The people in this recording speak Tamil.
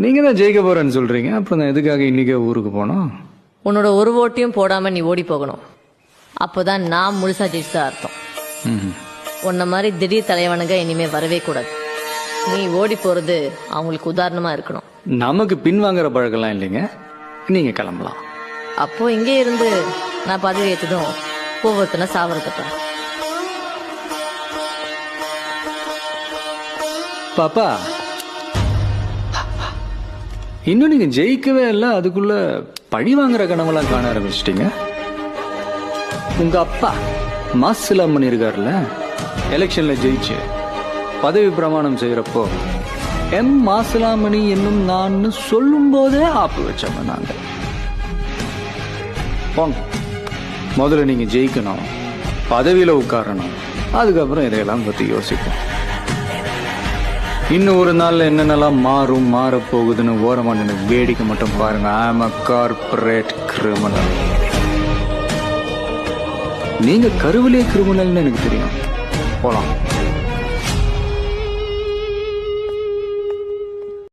நீங்க தான் ஜெயிக்க போறேன்னு சொல்றீங்க, அப்புறம் நான் எதுக்காக இன்னைக்கே ஊருக்கு போனோம்? உன்னோட ஒரு ஓட்டையும் போடாம நீ ஓடி போகணும். அப்போதான் நான் முழுசா ஜெயிச்சதா அர்த்தம். உன்ன மாதிரி திடீர் தலைவனுங்க இனிமே வரவே கூடாது. நீ ஓடி போறது அவங்களுக்கு உதாரணமா இருக்கணும். நமக்கு பின்வாங்குற பழக்கம்லாம் இல்லைங்க, நீங்க கிளம்பலாம். அப்போ இங்கே இருந்து நான் பதவி ஏற்றதும் ஒவ்வொருத்தனை சாவறதுப்பா. பாப்பா, இன்னும் நீங்க ஜெயிக்கவே இல்லை, அதுக்குள்ள பழி வாங்குற கனவெல்லாம் காண ஆரம்பிச்சிட்டீங்க. உங்க அப்பா மாசிலாம் பண்ணியிருக்காருல, எலெக்ஷன்ல ஜெயிச்சு பதவி பிரமாணம் செய்யறப்போ எம் மாசிலாமணி என்னும் நான் சொல்லும் போதே ஆப்பு வச்சவங்க நாங்க. போங்க, முதல்ல நீங்க ஜெயிக்கணும், பதவியில உட்காரணும், அதுக்கப்புறம் இதையெல்லாம் பத்தி யோசிப்போம். இன்னும் ஒரு நாள்ல என்னென்னலாம் மாறப்போகுதுன்னு ஓரமா எனக்கு வேடிக்கை மட்டும் பாருங்க. ஐ அம் a corporate criminal. நீங்க கருவிலே கிரிமினல்னு எனக்கு தெரியும். போலாம்.